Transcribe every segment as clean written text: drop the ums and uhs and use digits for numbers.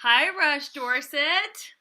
Hi, Rush Dorsett.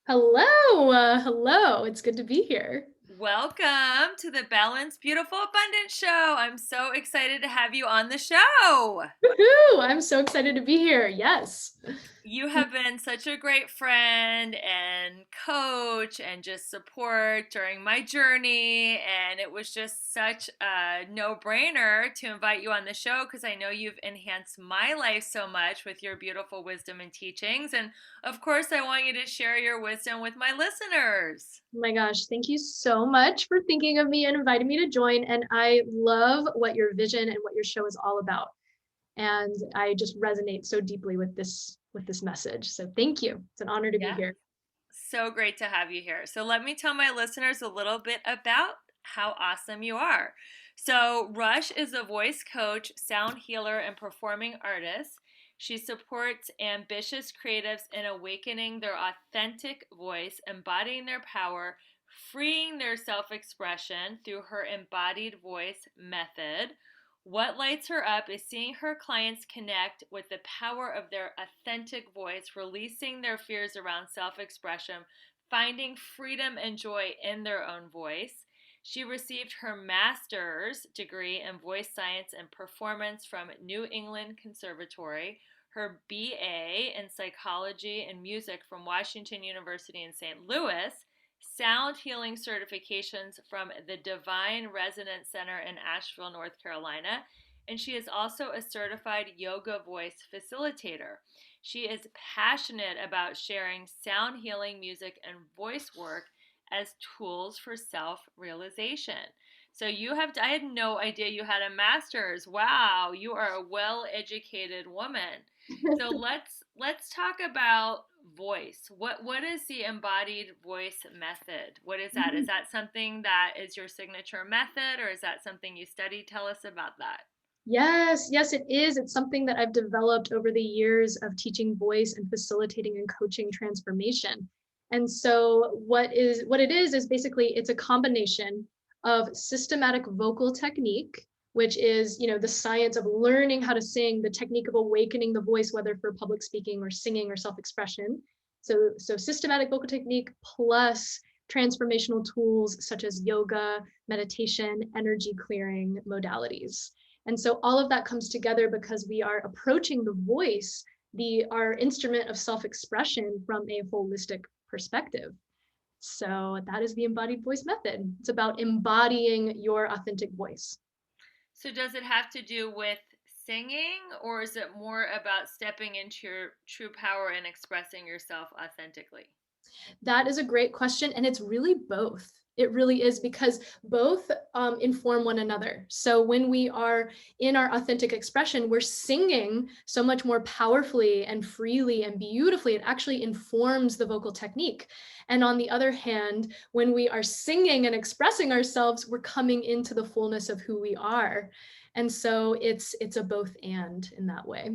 Hello, hello. It's good to be here. Welcome to the Balanced, Beautiful, Abundant Show. I'm so excited to have you on the show. Woohoo! I'm so excited to be here. Yes. You have been such a great friend and coach and just support during my journey. And it was just such a no brainer to invite you on the show because I know you've enhanced my life so much with your beautiful wisdom and teachings. And of course, I want you to share your wisdom with my listeners. Oh my gosh, thank you so much for thinking of me and inviting me to join. And I love what your vision and what your show is all about. And I just resonate so deeply with this message. So thank you. It's an honor to be Yeah. here. So great to have you here. So, let me tell my listeners a little bit about how awesome you are. So, Rush is a voice coach, sound healer, and performing artist. She supports ambitious creatives in awakening their authentic voice, embodying their power, freeing their self expression through her embodied voice method. What lights her up is seeing her clients connect with the power of their authentic voice, releasing their fears around self expression, finding freedom and joy in their own voice. She received her master's degree in voice science and performance from New England Conservatory, her BA in psychology and music from Washington University in St. Louis, sound healing certifications from the Divine Resonance Center in Asheville, North Carolina, and she is also a certified YogaVoice facilitator. She is passionate about sharing sound healing music and voice work as tools for self-realization. So I had no idea you had a master's. Wow, you are a well-educated woman. So let's talk about voice. What is the embodied voice method? What is that? Is that something that is your signature method or is that something you study? Tell us about that. Yes, yes, it is. It's something that I've developed over the years of teaching voice and facilitating and coaching transformation. And so what it is basically it's a combination of systematic vocal technique, which is, the science of learning how to sing, the technique of awakening the voice, whether for public speaking or singing or self-expression. So systematic vocal technique plus transformational tools such as yoga, meditation, energy clearing modalities. And so all of that comes together because we are approaching the voice, our instrument of self-expression, from a holistic perspective. So that is the embodied voice method. It's about embodying your authentic voice. So does it have to do with singing or is it more about stepping into your true power and expressing yourself authentically? That is a great question. And it's really both. It really is because both inform one another. So when we are in our authentic expression, we're singing so much more powerfully and freely and beautifully. It actually informs the vocal technique. And on the other hand, when we are singing and expressing ourselves, we're coming into the fullness of who we are. And so it's a both and in that way.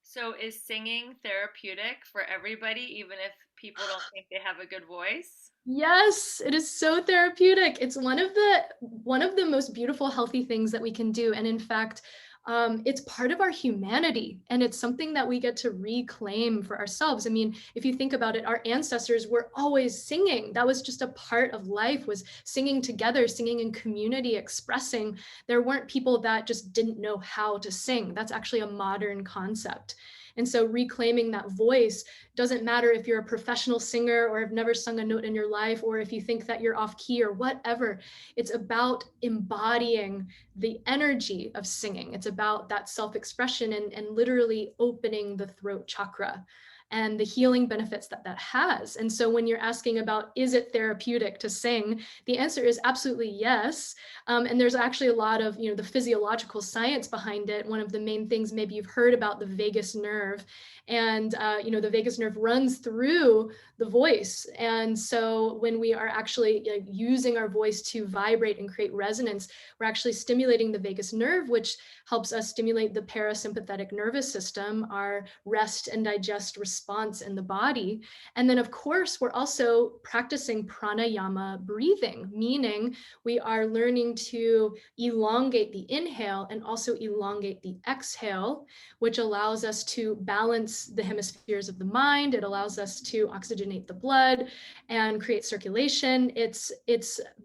So is singing therapeutic for everybody even if people don't think they have a good voice? Yes, it is so therapeutic. It's one of the most beautiful, healthy things that we can do. And in fact, it's part of our humanity, and it's something that we get to reclaim for ourselves. I mean, if you think about it, our ancestors were always singing. That was just a part of life, was singing together, singing in community, expressing. There weren't people that just didn't know how to sing. That's actually a modern concept. And so reclaiming that voice doesn't matter if you're a professional singer or have never sung a note in your life, or if you think that you're off key or whatever. It's about embodying the energy of singing. It's about that self-expression and literally opening the throat chakra and the healing benefits that that has. And so when you're asking about, is it therapeutic to sing? The answer is absolutely yes. And there's actually a lot of, the physiological science behind it. One of the main things, maybe you've heard about the vagus nerve, and the vagus nerve runs through the voice. And so when we are actually using our voice to vibrate and create resonance, we're actually stimulating the vagus nerve, which helps us stimulate the parasympathetic nervous system, our rest and digest response in the body. And then, of course, we're also practicing pranayama breathing, meaning we are learning to elongate the inhale and also elongate the exhale, which allows us to balance the hemispheres of the mind. It allows us to oxygenate the blood and create circulation. It's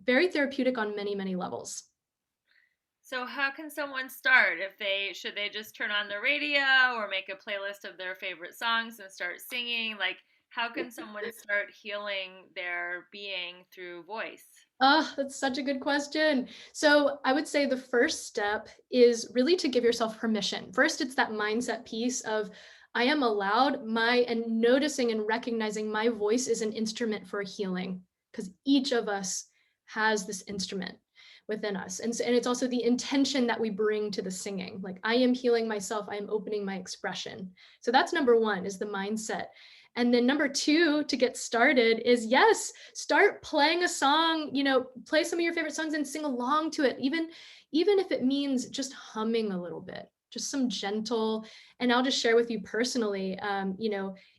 very therapeutic on many, many levels. So how can someone start? If they should they just turn on the radio or make a playlist of their favorite songs and start singing? Like how can someone start healing their being through voice? Oh, that's such a good question. So I would say the first step is really to give yourself permission. First, it's that mindset piece of I am allowed and noticing and recognizing my voice is an instrument for healing, because each of us has this instrument within us. And it's also the intention that we bring to the singing. Like I am healing myself, I am opening my expression. So that's number one, is the mindset. And then number two, to get started, is yes, start playing a song, play some of your favorite songs and sing along to it, even if it means just humming a little bit, just some gentle. And I'll just share with you personally,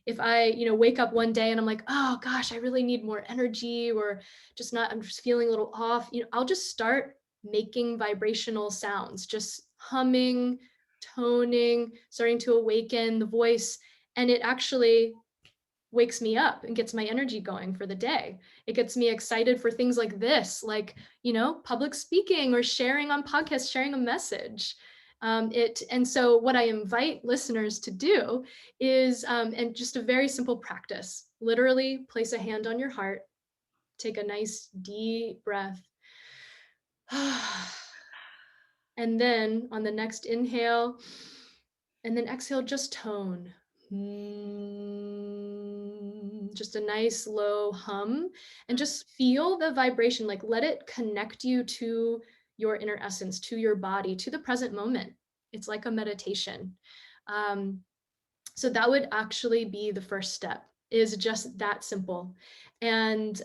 if I, wake up one day and I'm like, oh gosh, I really need more energy, or I'm just feeling a little off, I'll just start making vibrational sounds, just humming, toning, starting to awaken the voice. And it actually wakes me up and gets my energy going for the day. It gets me excited for things like this, like, public speaking or sharing on podcasts, sharing a message. And so what I invite listeners to do is, and just a very simple practice, literally place a hand on your heart, take a nice deep breath. And then on the next inhale and then exhale, just tone. Just a nice low hum, and just feel the vibration, like let it connect you to your inner essence, to your body, to the present moment. It's like a meditation. So that would actually be the first step, is just that simple. And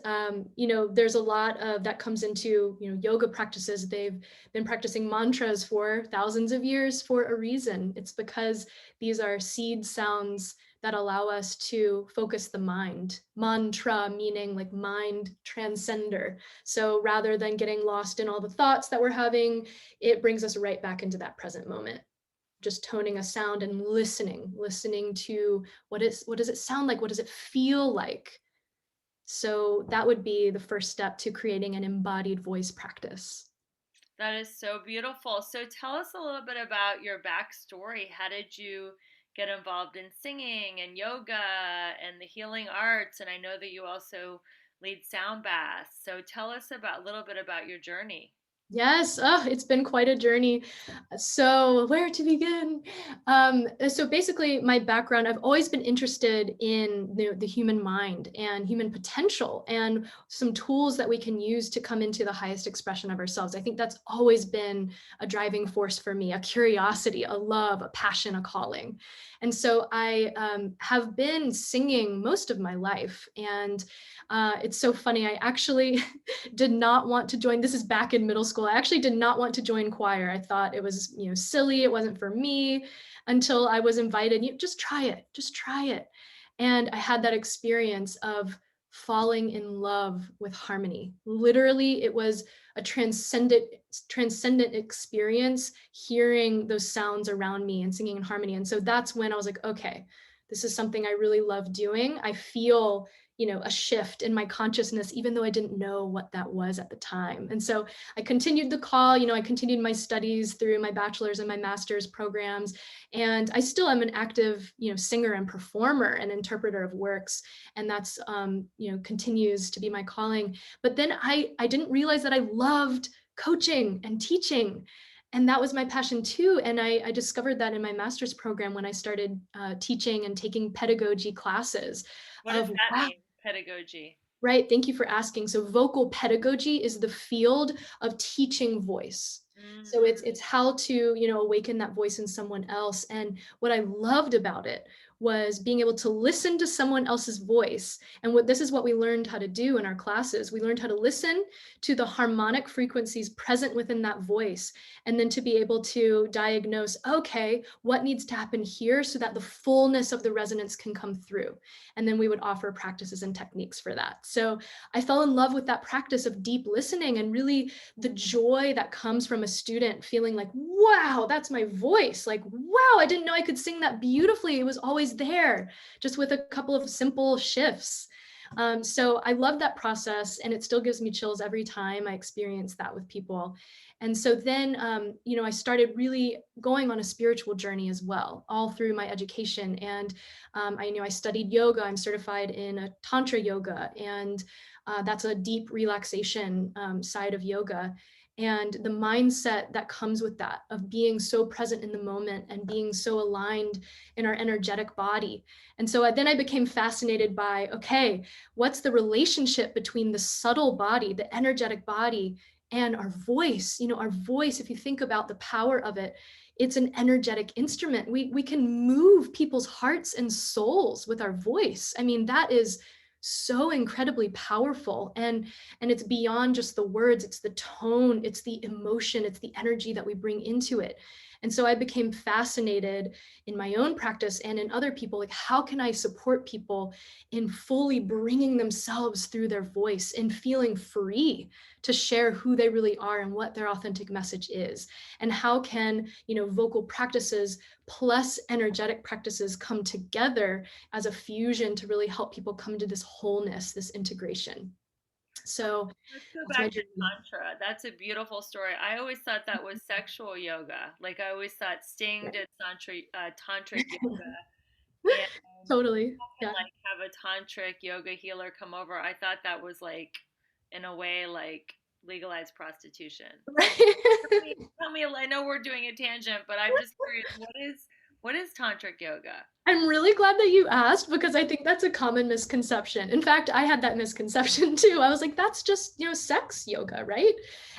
there's a lot of that comes into yoga practices. They've been practicing mantras for thousands of years for a reason. It's because these are seed sounds that allow us to focus the mind. Mantra meaning like mind transcender. So rather than getting lost in all the thoughts that we're having, it brings us right back into that present moment, just toning a sound and listening to what does it sound like? What does it feel like? So that would be the first step to creating an embodied voice practice. That is so beautiful. So tell us a little bit about your backstory. How did you get involved in singing and yoga and the healing arts? And I know that you also lead sound baths. So tell us about a little bit about your journey. Yes, it's been quite a journey. So where to begin? So basically my background, I've always been interested in the human mind and human potential and some tools that we can use to come into the highest expression of ourselves. I think that's always been a driving force for me, a curiosity, a love, a passion, a calling. And so I have been singing most of my life. And it's so funny. I actually did not want to join. This is back in middle school. I actually did not want to join choir. I thought it was, silly. It wasn't for me, until I was invited. Just try it. Just try it. And I had that experience of falling in love with harmony. Literally, it was a transcendent experience, hearing those sounds around me and singing in harmony. And so that's when I was like, okay, this is something I really love doing. I feel a shift in my consciousness, even though I didn't know what that was at the time. And so I continued the call, I continued my studies through my bachelor's and my master's programs. And I still am an active, singer and performer and interpreter of works. And that's, continues to be my calling. But then I didn't realize that I loved coaching and teaching. And that was my passion too. And I discovered that in my master's program when I started teaching and taking pedagogy classes What does of, that wow, mean, pedagogy? right. Thank you for asking. So vocal pedagogy is the field of teaching voice. Mm-hmm. So it's how to, awaken that voice in someone else. And what I loved about it was being able to listen to someone else's voice. And this is what we learned how to do in our classes. We learned how to listen to the harmonic frequencies present within that voice, and then to be able to diagnose, okay, what needs to happen here so that the fullness of the resonance can come through. And then we would offer practices and techniques for that. So I fell in love with that practice of deep listening, and really the joy that comes from a student feeling like, wow, that's my voice. Like, wow, I didn't know I could sing that beautifully. It was always there, just with a couple of simple shifts. So I love that process, and it still gives me chills every time I experience that with people. And so then, I started really going on a spiritual journey as well, all through my education. And I studied yoga. I'm certified in a Tantra yoga, and that's a deep relaxation side of yoga. And the mindset that comes with that, of being so present in the moment and being so aligned in our energetic body. And so then I became fascinated by, okay, what's the relationship between the subtle body, the energetic body, and our voice? Our voice, if you think about the power of it, it's an energetic instrument. We can move people's hearts and souls with our voice. I mean, that is so incredibly powerful. And it's beyond just the words, it's the tone, it's the emotion, it's the energy that we bring into it. And so I became fascinated in my own practice and in other people, like, how can I support people in fully bringing themselves through their voice and feeling free to share who they really are and what their authentic message is? And how can, vocal practices plus energetic practices come together as a fusion to really help people come to this wholeness, this integration? So Let's go that's my back to journey. Tantra. That's a beautiful story. I always thought that was sexual yoga. Like I always thought Sting did tantric yoga, and Totally. can Yeah. like have a tantric yoga healer come over. I thought that was like, in a way, like legalized prostitution. So Right. tell me. I know we're doing a tangent, but I'm just curious. What is tantric yoga? I'm really glad that you asked, because I think that's a common misconception. In fact, I had that misconception too. I was like, that's just, sex yoga, right?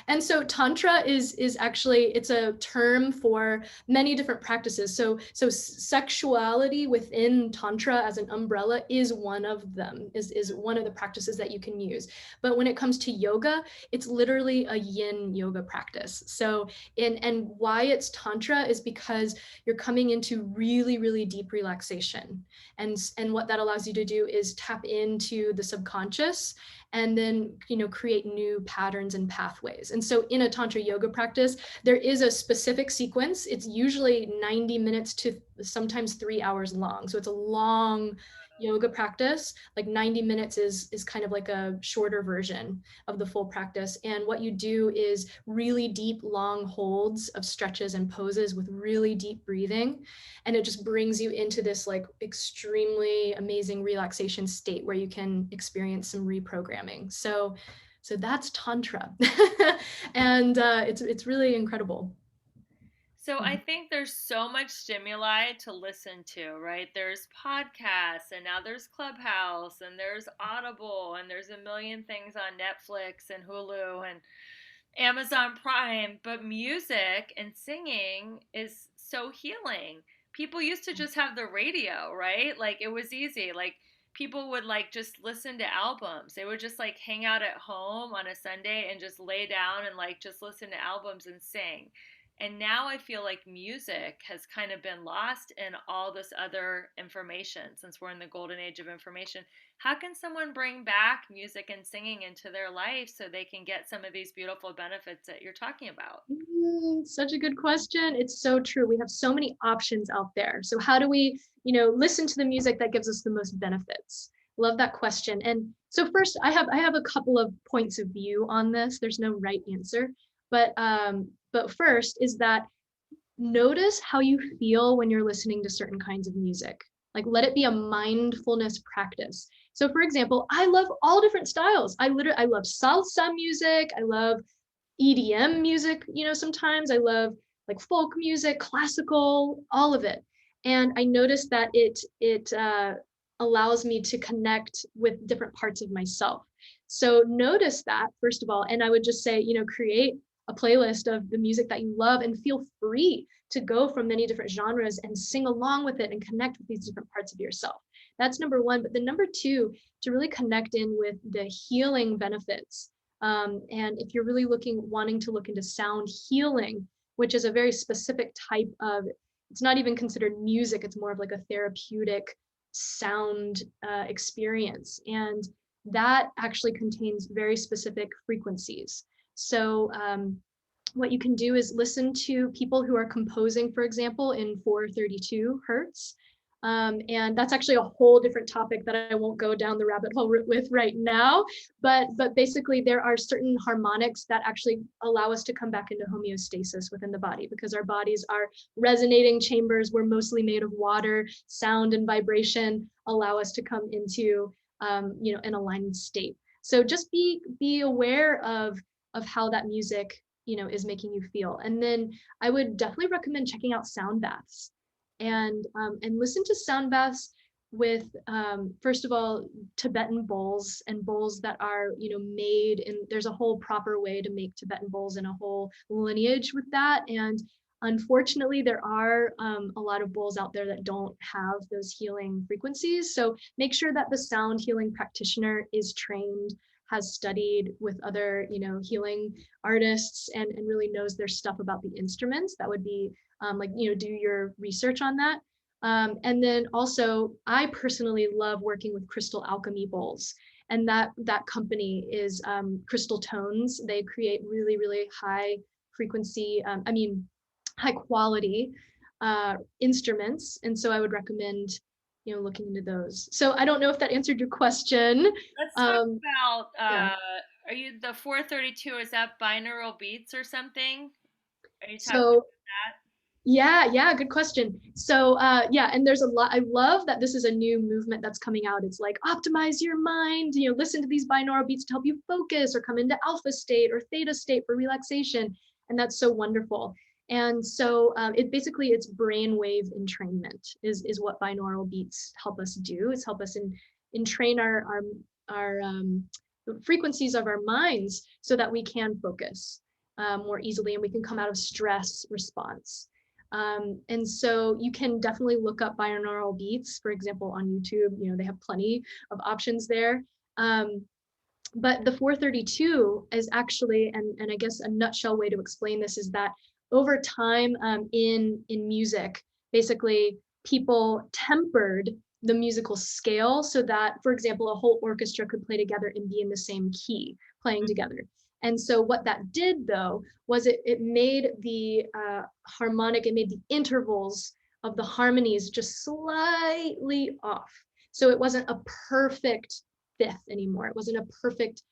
And so tantra is actually, it's a term for many different practices. So sexuality within tantra as an umbrella is one of them, is one of the practices that you can use. But when it comes to yoga, it's literally a yin yoga practice. So and why it's tantra is because you're coming into really, really deep relaxation. And what that allows you to do is tap into the subconscious, and then, create new patterns and pathways. And so in a Tantra yoga practice, there is a specific sequence. It's usually 90 minutes to sometimes 3 hours long. So it's a long yoga practice. Like 90 minutes is kind of like a shorter version of the full practice. And what you do is really deep, long holds of stretches and poses with really deep breathing. And it just brings you into this like extremely amazing relaxation state where you can experience some reprogramming. So that's Tantra. And it's really incredible. So I think there's so much stimuli to listen to, right? There's podcasts, and now there's Clubhouse, and there's Audible, and there's a million things on Netflix and Hulu and Amazon Prime, but music and singing is so healing. People used to just have the radio, right? Like it was easy. Like people would like just listen to albums. They would just like hang out at home on a Sunday and just lay down and like just listen to albums and sing. And now I feel like music has kind of been lost in all this other information since we're in the golden age of information. How can someone bring back music and singing into their life so they can get some of these beautiful benefits that you're talking about? Such a good question. It's so true. We have so many options out there. So how do we, listen to the music that gives us the most benefits? Love that question. And so first, I have a couple of points of view on this. There's no right answer, but first is that notice how you feel when you're listening to certain kinds of music. Like let it be a mindfulness practice. So for example, I love all different styles. I love salsa music. I love EDM music, sometimes I love like folk music, classical, all of it. And I noticed that it allows me to connect with different parts of myself. So notice that first of all, and I would just say, create a playlist of the music that you love and feel free to go from many different genres and sing along with it and connect with these different parts of yourself. That's number one. But the number two, to really connect in with the healing benefits. And if you're really wanting to look into sound healing, which is a very specific type of, it's not even considered music, it's more of like a therapeutic sound experience. And that actually contains very specific frequencies. So what you can do is listen to people who are composing, for example, in 432 hertz. And that's actually a whole different topic that I won't go down the rabbit hole with right now. But basically, there are certain harmonics that actually allow us to come back into homeostasis within the body, because our bodies are resonating chambers. We're mostly made of water. Sound and vibration allow us to come into an aligned state. So just be aware of how that music is making you feel. And then I would definitely recommend checking out sound baths and listen to sound baths with first of all Tibetan bowls, and bowls that are made, and there's a whole proper way to make Tibetan bowls and a whole lineage with that. And unfortunately, there are a lot of bowls out there that don't have those healing frequencies. So make sure that the sound healing practitioner is trained, has studied with other, healing artists, and really knows their stuff about the instruments. That would be do your research on that. And then also, I personally love working with crystal alchemy bowls. And that company is Crystal Tones. They create really, really high frequency, high quality instruments. And so I would recommend looking into those. So I don't know if that answered your question. Let's talk about Yeah. are you the 432, is that binaural beats or something? Are you talking So about that? yeah, good question. So and there's a lot. I love that this is a new movement that's coming out. It's like, optimize your mind, listen to these binaural beats to help you focus or come into alpha state or theta state for relaxation. And that's so wonderful. And so it's brainwave entrainment is what binaural beats help us do. It's help us entrain our frequencies of our minds so that we can focus more easily, and we can come out of stress response. And so you can definitely look up binaural beats, for example, on YouTube. They have plenty of options there. But the 432 is actually, and I guess a nutshell way to explain this is that over time in music, basically people tempered the musical scale so that, for example, a whole orchestra could play together and be in the same key, playing together. And so what that did, though, was it made the harmonic, it made the intervals of the harmonies just slightly off. So it wasn't a perfect fifth anymore. It wasn't a perfect,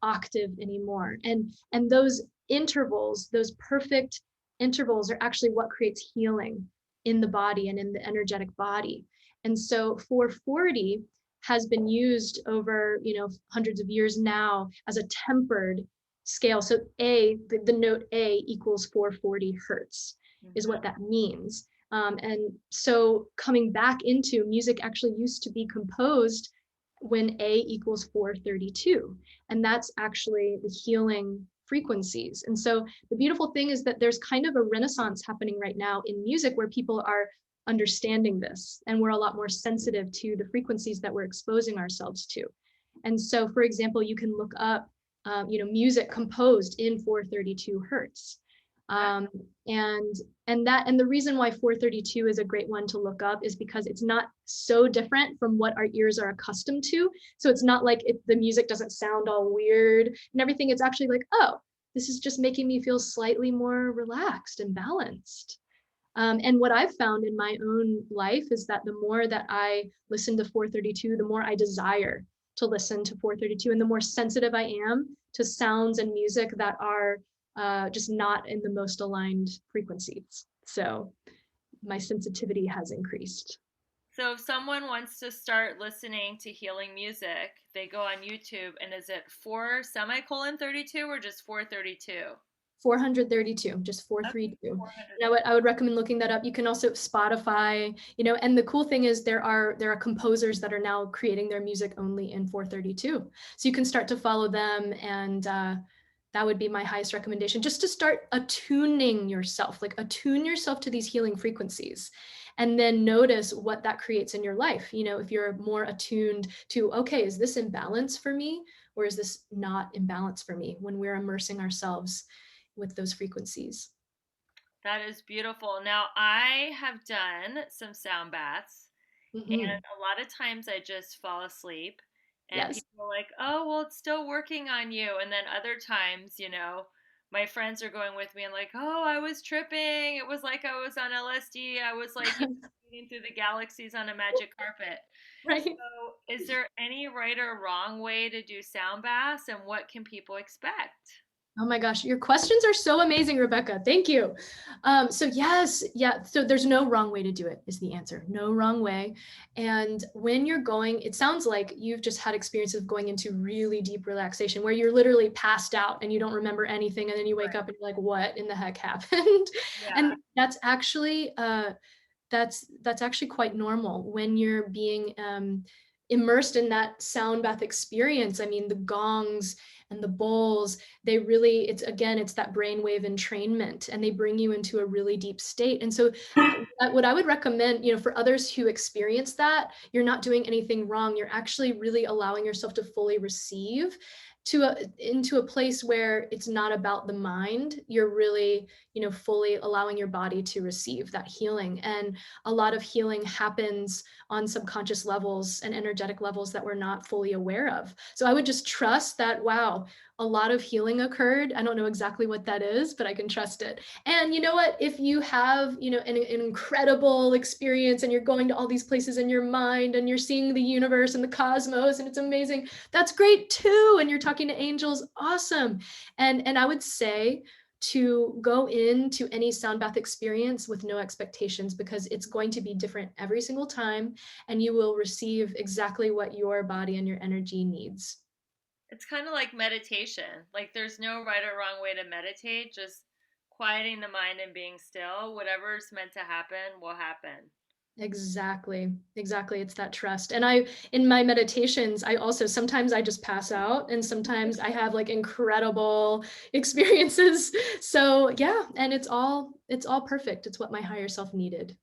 octave anymore. And those intervals, those perfect intervals, are actually what creates healing in the body and in the energetic body. And so 440 has been used over, hundreds of years now as a tempered scale. So the note A equals 440 hertz is what that means. And so coming back into music actually used to be composed when A equals 432. And that's actually the healing frequencies. And so the beautiful thing is that there's kind of a renaissance happening right now in music where people are understanding this, and we're a lot more sensitive to the frequencies that we're exposing ourselves to. And so, for example, you can look up music composed in 432 hertz. And the reason why 432 is a great one to look up is because it's not so different from what our ears are accustomed to. So it's not like the music doesn't sound all weird and everything. It's actually like, oh, this is just making me feel slightly more relaxed and balanced. And what I've found in my own life is that the more that I listen to 432, the more I desire to listen to 432, and the more sensitive I am to sounds and music that are just not in the most aligned frequencies. So my sensitivity has increased. So if someone wants to start listening to healing music, they go on YouTube, and is it 4:32 or just 432? 432, just 432. Okay, And I would recommend looking that up. You can also Spotify, and the cool thing is there are composers that are now creating their music only in 432. So you can start to follow them and That would be my highest recommendation, just to start attuning yourself, like attune yourself to these healing frequencies. And then notice what that creates in your life. You know, if you're more attuned to, okay, is this imbalance for me? Or is this not imbalance for me, when we're immersing ourselves with those frequencies? That is beautiful. Now, I have done some sound baths, and Hmm. a lot of times I just fall asleep, and Yes. people are like, oh, well, it's still working on you. And then other times, my friends are going with me and like, oh, I was tripping. It was like I was on LSD. I was like, speeding through the galaxies on a magic carpet. Right. So, is there any right or wrong way to do sound baths, and what can people expect? Oh my gosh, your questions are so amazing, Rebecca. Thank you. So yes, yeah. So there's no wrong way to do it is the answer. No wrong way. And when you're going, it sounds like you've just had experience of going into really deep relaxation where you're literally passed out and you don't remember anything, and then you wake Right. up and you're like, "What in the heck happened?" Yeah. And that's actually quite normal when you're being immersed in that sound bath experience. I mean, the gongs and the bowls, they really, it's that brainwave entrainment, and they bring you into a really deep state. And so what I would recommend, for others who experience that, you're not doing anything wrong. You're actually really allowing yourself to fully receive into a place where it's not about the mind. You're really, fully allowing your body to receive that healing. And a lot of healing happens on subconscious levels and energetic levels that we're not fully aware of. So I would just trust that, wow, a lot of healing occurred. I don't know exactly what that is, but I can trust it. And you know what? If you have, an incredible experience and you're going to all these places in your mind and you're seeing the universe and the cosmos and it's amazing, that's great too. And you're talking to angels, awesome. And I would say to go into any sound bath experience with no expectations, because it's going to be different every single time, and you will receive exactly what your body and your energy needs. It's kind of like meditation. Like there's no right or wrong way to meditate, just quieting the mind and being still. Whatever's meant to happen will happen. Exactly. Exactly. It's that trust. And in my meditations, I also, sometimes I just pass out and sometimes I have like incredible experiences. So yeah, and it's all perfect. It's what my higher self needed.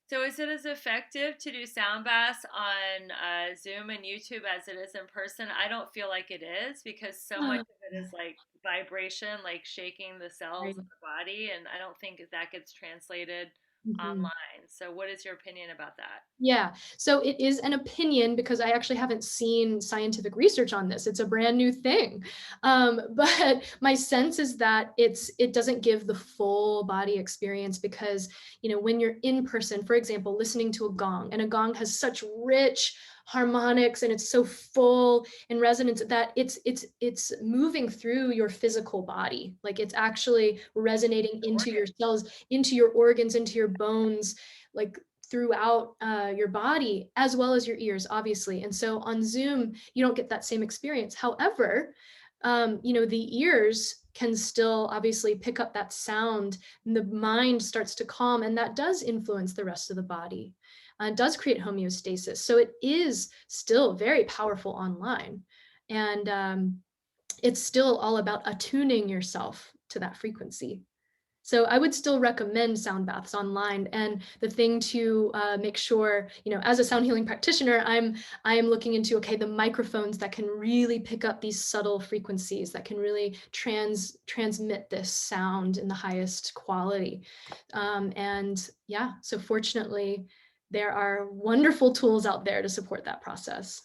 So is it as effective to do sound baths on Zoom and YouTube as it is in person? I don't feel like it is, because so much of it is like vibration, like shaking the cells Right. of the body, and I don't think that gets translated Mhm. online. So what is your opinion about that? Yeah. So it is an opinion because I actually haven't seen scientific research on this. It's a brand new thing. But my sense is that it doesn't give the full body experience because, when you're in person, for example, listening to a gong, and a gong has such rich harmonics and it's so full in resonance that it's moving through your physical body. Like it's actually resonating The into organ. your cells, into your organs, into your bones, like throughout your body, as well as your ears, obviously. And so on Zoom, you don't get that same experience. However, the ears can still obviously pick up that sound, and the mind starts to calm, and that does influence the rest of the body. Does create homeostasis. So it is still very powerful online. And it's still all about attuning yourself to that frequency. So I would still recommend sound baths online. And the thing to make sure, as a sound healing practitioner, I am looking into, okay, the microphones that can really pick up these subtle frequencies that can really transmit this sound in the highest quality. And yeah, so fortunately, there are wonderful tools out there to support that process.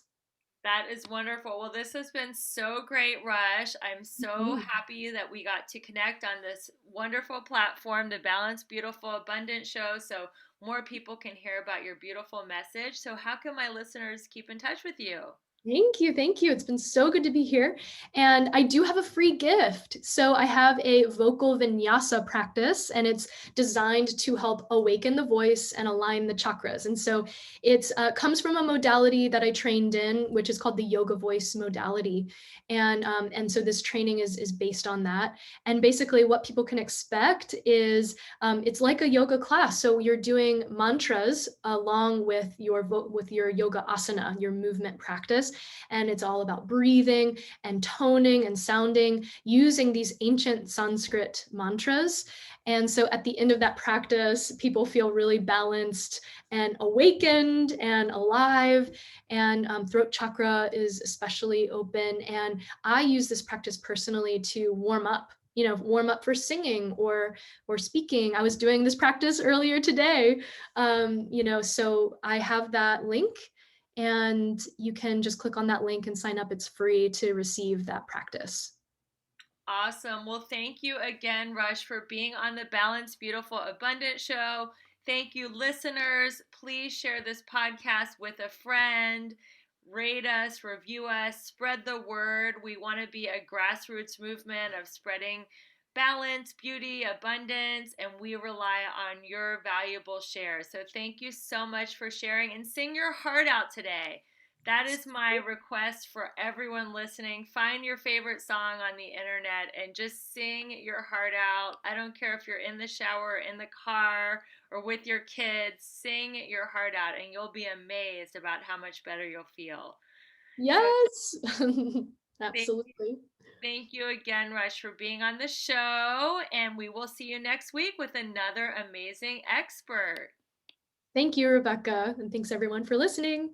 That is wonderful. Well, this has been so great, Rush. I'm so Mhm. happy that we got to connect on this wonderful platform, the Balanced, Beautiful, Abundant show, so more people can hear about your beautiful message. So, how can my listeners keep in touch with you? Thank you. Thank you. It's been so good to be here. And I do have a free gift. So I have a vocal vinyasa practice, and it's designed to help awaken the voice and align the chakras. And so it comes from a modality that I trained in, which is called the YogaVoice modality. And so this training is based on that. And basically, what people can expect is it's like a yoga class. So you're doing mantras along with your yoga asana, your movement practice, And it's all about breathing and toning and sounding using these ancient Sanskrit mantras. And so at the end of that practice, people feel really balanced and awakened and alive. And throat chakra is especially open. And I use this practice personally to warm up, warm up for singing or speaking. I was doing this practice earlier today. So I have that link, and you can just click on that link and sign up. It's free to receive that practice. Awesome. Well, thank you again, Rush, for being on the Balanced, Beautiful, Abundant show. Thank you, listeners. Please share this podcast with a friend. Rate us, review us, spread the word. We want to be a grassroots movement of spreading balance, beauty, abundance, and we rely on your valuable shares. So thank you so much for sharing, and sing your heart out today. That is my request for everyone listening. Find your favorite song on the internet and just sing your heart out. I don't care if you're in the shower, in the car, or with your kids. Sing your heart out, and you'll be amazed about how much better you'll feel. So Yes, thank you. absolutely. Thank you again, Rush, for being on the show. And we will see you next week with another amazing expert. Thank you, Rebecca. And thanks everyone for listening.